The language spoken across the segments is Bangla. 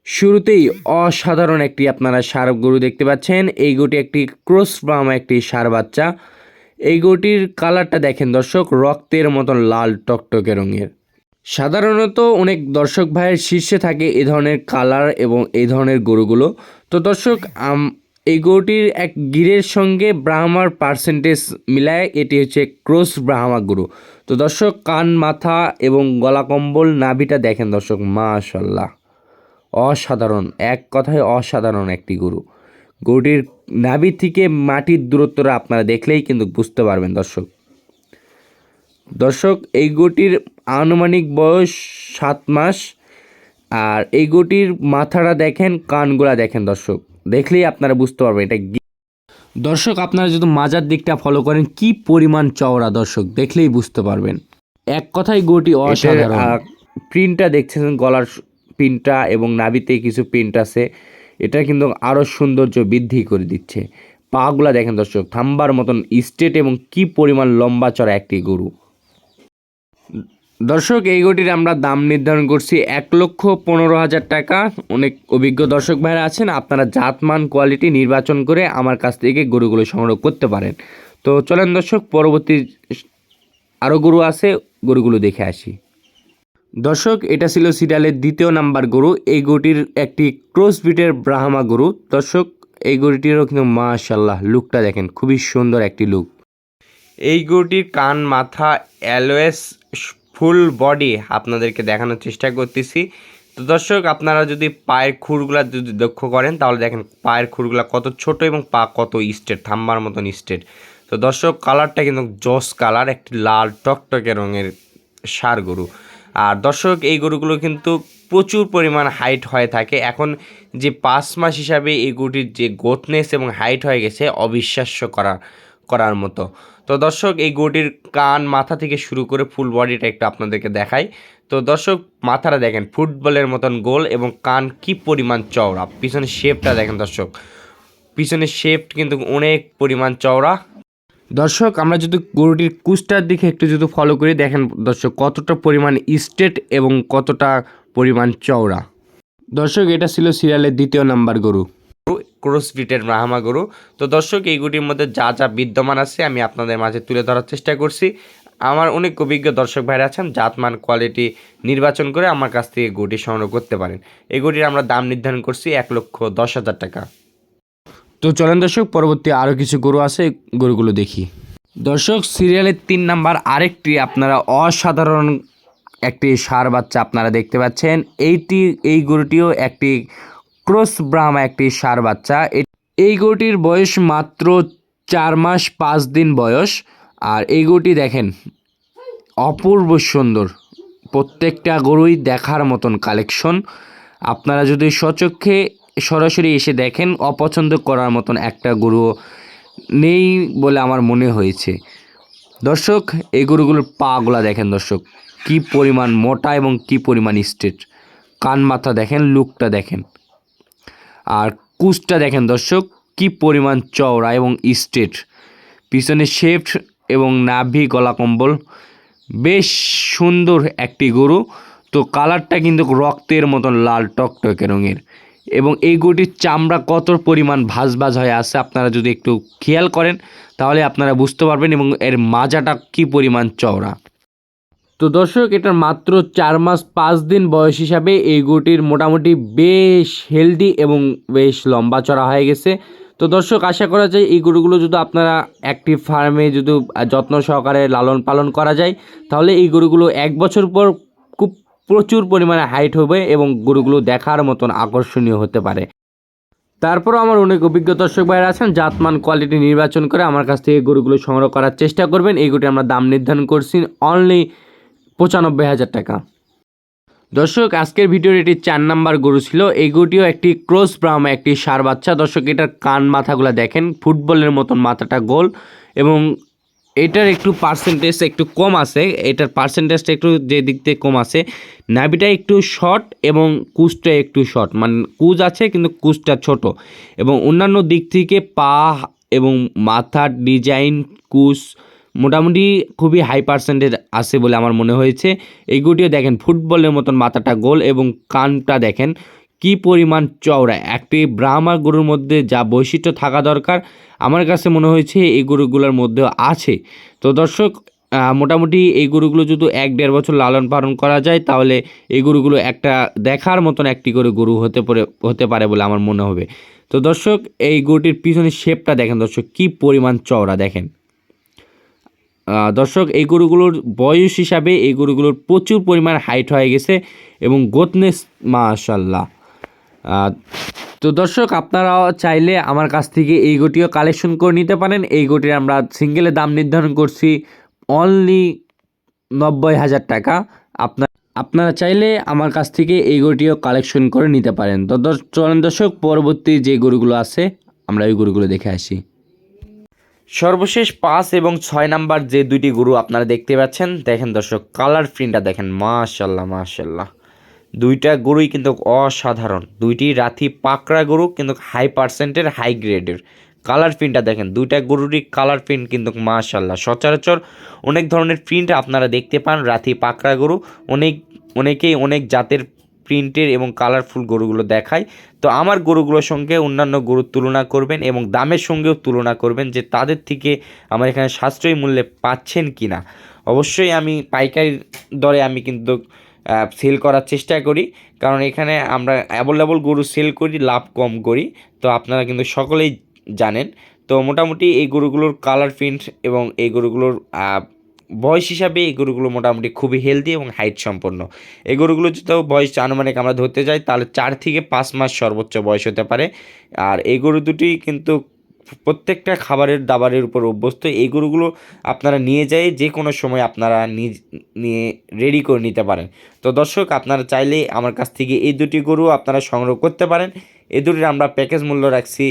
শুরুতেই অসাধারণ একটি আপনারা ষাঁড় গরু দেখতে পাচ্ছেন। এই গরুটি একটি ক্রস ব্রাহ্মা একটি ষাঁড় বাচ্চা। এই গরুটির কালারটা দেখেন দর্শক, রক্তের মতন লাল টকটকে রঙের। সাধারণত অনেক দর্শক ভাইয়ের শীর্ষে থাকে এই ধরনের কালার এবং এই ধরনের গরুগুলো। তো দর্শক এই গরুটির এক গিরের সঙ্গে ব্রাহ্মার পার্সেন্টেজ মিলায় এটি হচ্ছে ক্রস ব্রাহ্মা গরু। তো দর্শক কান, মাথা এবং গলা কম্বল, নাভিটা দেখেন দর্শক, মাশাল্লাহ অসাধারণ, এক কথায় অসাধারণ একটি গরু। গরুটির নাভি থেকে মাটির দূরত্বটা আপনারা দেখলেই কিন্তু বুঝতে পারবেন দর্শক। দর্শক এই গরুটির আনুমানিক বয়স 7 মাস। আর এই গরুটির মাথাটা দেখেন, কানগুলা দেখেন দর্শক, দেখলেই আপনারা বুঝতে পারবেন এটা। দর্শক আপনারা যদি মাজার দিকটা ফলো করেন কি পরিমাণ চওড়া, দর্শক দেখলেই বুঝতে পারবেন। এক কথায় গরুটি অসাধারণ। প্রিন্টটা দেখছেন, গলার প্রিন্টটা এবং নাভিতে কিছু প্রিন্ট আছে, এটা কিন্তু আরও সৌন্দর্য বৃদ্ধি করে দিচ্ছে। পাগুলা দেখেন দর্শক, থাম্বার মতন স্ট্রেট এবং কি পরিমাণ লম্বা চড়া একটি গরু। দর্শক এই গরুটির আমরা দাম নির্ধারণ করছি 1,15,000 টাকা। অনেক অভিজ্ঞ দর্শক ভাইরা আছেন, আপনারা জাতমান কোয়ালিটি নির্বাচন করে আমার কাছ থেকে গরুগুলো সংগ্রহ করতে পারেন। তো চলেন দর্শক, পরবর্তী আরও গরু আছে, গরুগুলো দেখে আসি। দর্শক এটা ছিল সিরিয়ালের 2য় নাম্বার গরু। এই গরুটির একটি ক্রস ব্রিডের ব্রাহ্মা গরু। দর্শক এই গরুটিরও কিন্তু মাশাল্লাহ লুকটা দেখেন, খুবই সুন্দর একটি লুক। এই গরুটির কান, মাথা, অ্যালোয়েস, ফুল বডি আপনাদেরকে দেখানোর চেষ্টা করতেছি। তো দর্শক আপনারা যদি পায়ের খুরগুলা যদি লক্ষ্য করেন তাহলে দেখেন পায়ের খুরগুলা কত ছোট এবং পা কত স্ট্রেট, থাম্বার মতন স্ট্রেট। তো দর্শক কালারটা কিন্তু জস কালার, একটি লাল টকটকে রঙের ষাঁড় গরু। আর দর্শক এই গরুগুলো কিন্তু প্রচুর পরিমাণ হাইট হয়ে থাকে। এখন যে 5 মাস হিসাবে এই গরুটির যে গ্রোথনেস এবং হাইট হয়ে গেছে অবিশ্বাস্য করার মতো। তো দর্শক এই গরুটির কান, মাথা থেকে শুরু করে ফুল বডিটা একটু আপনাদেরকে দেখাই। তো দর্শক মাথাটা দেখেন ফুটবলের মতন গোল এবং কান কি পরিমাণ চওড়া। পিছনের শেপটা দেখেন দর্শক, পিছনের শেপ কিন্তু অনেক পরিমাণ চওড়া। দর্শক আমরা যদি গরুটির কুচটার দিকে একটু যদি ফলো করি দেখেন দর্শক কতটা পরিমাণ স্ট্রেট এবং কতটা পরিমাণ চওড়া। দর্শক এটা ছিল সিরিয়ালের 2য় নাম্বার গরু, ক্রস ব্রিডের ব্রাহ্মা গরু। তো দর্শক এই গরুটির মধ্যে যা যা বিদ্যমান আছে আমি আপনাদের মাঝে তুলে ধরার চেষ্টা করছি। আমার অনেক অভিজ্ঞ দর্শক ভাইরা আছেন, জাতমান কোয়ালিটি নির্বাচন করে আমার কাছ থেকে গরুটি সংগ্রহ করতে পারেন। এই গরুটির আমরা দাম নির্ধারণ করছি 1,10,000 টাকা। তো চলেন দর্শক পরবর্তী আরও কিছু গরু আছে, গরুগুলো দেখি। দর্শক সিরিয়ালের 3 নাম্বার আরেকটি আপনারা অসাধারণ একটি ষাঁড় বাচ্চা আপনারা দেখতে পাচ্ছেন। এই গরুটিও একটি ক্রস ব্রাহ্মা একটি ষাঁড় বাচ্চা। এই গরুটির বয়স মাত্র 4 মাস 5 দিন বয়স। আর এই গরুটি দেখেন অপূর্ব সুন্দর, প্রত্যেকটা গরুই দেখার মতন কালেকশন। আপনারা যদি স্বচক্ষে সরাসরি এসে দেখেন অপছন্দ করার মতন একটা গরু নেই বলে আমার মনে হয়েছে। দর্শক এই গরুগুলোর পাগুলা দেখেন দর্শক, কি পরিমাণ মোটা এবং কি পরিমাণ স্ট্রেট। কান, মাথা দেখেন, লুকটা দেখেন। আর কুচটা দেখেন দর্শক কি পরিমাণ চওড়া এবং স্ট্রেট। পিছনে শেফট এবং নাভি, গলা কম্বল, বেশ সুন্দর একটি গরু। তো কালারটা কিন্তু রক্তের মতন লাল টকটকে রঙের এবং এই গরুটির চামড়া কত পরিমাণ ভাজ হয়ে আছে আপনারা যদি একটু খেয়াল করেন তাহলে আপনারা বুঝতে পারবেন এবং এর মাজাটা কি পরিমাণ চওড়া। তো দর্শক এটার মাত্র 4 মাস 5 দিন বয়স হিসাবে এই গরুটির মোটামুটি বেশ হেলদি এবং বেশ লম্বা চড়া হয়ে গেছে। তো দর্শক আশা করা যায় এই গরুগুলো যদি আপনারা একটি ফার্মে যদি যত্ন সহকারে লালন পালন করা যায় তাহলে এই গরুগুলো 1 বছর পর খুব প্রচুর পরিমাণে হাইট হবে এবং গরুগুলো দেখার মতন আকর্ষণীয় হতে পারে। তারপরও আমার অনেক অভিজ্ঞ দর্শক ভাইরা আছেন, জাতমান কোয়ালিটি নির্বাচন করে আমার কাছ থেকে গরুগুলো সংগ্রহ করার চেষ্টা করবেন। এই গরুটি আমরা দাম নির্ধারণ করছি অনলি 95,000 টাকা। দর্শক আজকের ভিডিওর এটি 4 নাম্বার গরু ছিল। এই গরুটিও একটি ক্রস ব্রাহ্মা একটি ষাঁড় বাচ্চা। দর্শক এটার কান, মাথাগুলো দেখেন, ফুটবলের মতন মাথাটা গোল এবং এটার একটু পার্সেন্টেজ একটু কম আছে। এটার পার্সেন্টেজটা একটু যে দিক থেকে কম আছে, নাভিটা একটু শর্ট এবং কুচটা একটু শর্ট, মানে কুচ আছে কিন্তু কুচটা ছোট এবং অন্যান্য দিক থেকে পা এবং মাথার ডিজাইন, কুচ মোটামুটি খুবই হাই পার্সেন্টেজ আছে বলে আমার মনে হয়েছে। এই গরুটিও দেখেন ফুটবলের মতন মাথাটা গোল এবং কানটা দেখেন কি পরিমাণ চওড়া। একটি ব্রাহ্মা গরুর মধ্যে যা বৈশিষ্ট্য থাকা দরকার আমার কাছে মনে হয়েছে এই গরুগুলোর মধ্যেও আছে। তো দর্শক মোটামুটি এই গরুগুলো যদি 1-1.5 বছর লালন পালন করা যায় তাহলে এই গরুগুলো একটা দেখার মতন একটি করে গরু হতে পারে বলে আমার মনে হবে। তো দর্শক এই গরুটির পিছনের শেপটা দেখেন দর্শক, কি পরিমাণ চওড়া দেখেন। দর্শক এই গরুগুলোর বয়স হিসাবে এই গরুগুলোর প্রচুর পরিমাণ হাইট হয়ে গেছে এবং গোতনেস মাশাল্লাহ। তো দর্শক আপনারাও চাইলে আমার কাছ থেকে এই গরুটিও কালেকশন করে নিতে পারেন। এই গরুটির আমরা সিঙ্গেলের দাম নির্ধারণ করছি অনলি 90,000 টাকা। আপনারা চাইলে আমার কাছ থেকে এই গরুটিও কালেকশন করে নিতে পারেন। তো চলেন দর্শক পরবর্তী যে গরুগুলো আছে আমরা ওই গরুগুলো দেখে আসি। সর্বশেষ 5 এবং 6 নাম্বার যে দুইটি গরু আপনারা দেখতে পাচ্ছেন, দেখেন দর্শক কালার প্রিন্টটা দেখেন, মাশাল্লাহ মাশাল্লাহ। দুইটা গরুই কিন্তু অসাধারণ, দুইটি রাথি পাকড়া গরু কিন্তু হাই পার্সেন্টের হাই গ্রেডের। কালার প্রিন্টটা দেখেন, দুইটা গরুরই কালার প্রিন্ট কিন্তু মাশাল্লাহ। সচরাচর অনেক ধরনের প্রিন্ট আপনারা দেখতে পান রাথি পাকড়া গরু, অনেকেই অনেক জাতের প্রিন্টের এবং কালারফুল গরুগুলো দেখায়। তো আমার গরুগুলোর সঙ্গে অন্যান্য গরুর তুলনা করবেন এবং দামের সঙ্গেও তুলনা করবেন যে তাদের থেকে আমার এখানে সাশ্রয়ী মূল্যে পাচ্ছেন কি না। অবশ্যই আমি পাইকারি দরে আমি কিন্তু সেল করার চেষ্টা করি, কারণ এখানে আমরা অ্যাভেলেবল গরু সেল করি, লাভ কম করি। তো আপনারা কিন্তু সকলেই জানেন। তো মোটামুটি এই গরুগুলোর কালার প্রিন্ট এবং এই গরুগুলোর বয়স হিসাবে এই গরুগুলো মোটামুটি খুবই হেলদি এবং হাইট সম্পন্ন। এই গরুগুলো যদি বয়স আনুমানিক আমরা ধরতে যাই তাহলে 4 থেকে 5 মাস সর্বোচ্চ বয়স হতে পারে। আর এই গরু দুটি কিন্তু প্রত্যেকটা খাবারের দাবারের উপর অভ্যস্ত। এই গরুগুলো আপনারা নিয়ে যাই যে কোনো সময় আপনারা নিয়ে রেডি করে নিতে পারেন। তো দর্শক আপনারা চাইলে আমার কাছ থেকে এই দুটি গরু আপনারা সংগ্রহ করতে পারেন। এই দুটির আমরা প্যাকেজ মূল্য রাখছি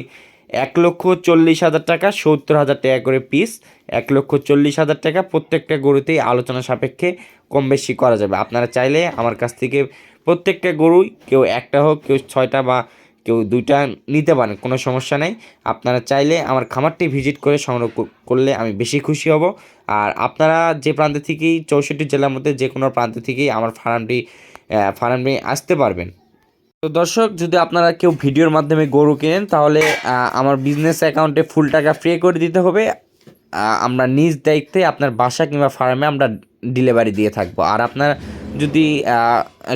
1,40,000 টাকা, 70,000 টাকা করে পিস। 1,40,000 টাকা, প্রত্যেকটা গরুতেই আলোচনা সাপেক্ষে কম বেশি করা যাবে। আপনারা চাইলে আমার কাছ থেকে প্রত্যেকটা গরুই কেউ একটা হোক, কেউ 6টা বা কেউ 2টা নিতে পারেন, কোনো সমস্যা নেই। আপনারা চাইলে আমার খামারটি ভিজিট করে সংগ্রহ করলে আমি বেশি খুশি হব। আর আপনারা যে প্রান্ত থেকেই 64 জেলার মধ্যে যে কোনো প্রান্ত থেকেই আমার ফার্মে আসতে পারবেন। তো দর্শক যদি আপনারা কেউ ভিডিওর মাধ্যমে গরু কেনেন তাহলে আমার বিজনেস অ্যাকাউন্টে ফুল টাকা পে করে দিতে হবে। আমরা নিজ দায়িত্বে আপনার বাসা কিংবা ফার্মে আমরা ডেলিভারি দিয়ে থাকবো। আর আপনারা যদি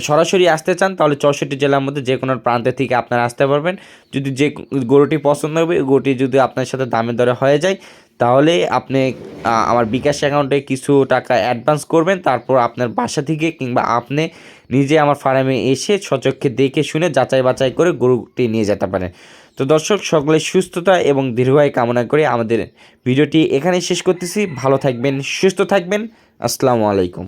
সরাসরি আসতে চান তাহলে 64 জেলার মধ্যে যে কোনো প্রান্তে থেকে আপনারা আসতে পারবেন। যদি যে গরুটি পছন্দ হবে, গরুটি যদি আপনার সাথে দামে দরে হয়ে যায় তাহলে আপনি আমার বিকাশ অ্যাকাউন্টে কিছু টাকা অ্যাডভান্স করবেন। তারপর আপনার বাসা থেকে কিংবা আপনি নিজে আমার ফার্মে এসে সচক্ষে দেখে শুনে যাচাই বাছাই করে গরুটি নিয়ে যেতে পারেন। তো দর্শক সকলের সুস্থতা এবং দীর্ঘায়ু কামনা করে আমাদের ভিডিওটি এখানেই শেষ করতেছি। ভালো থাকবেন, সুস্থ থাকবেন। আসসালামু আলাইকুম।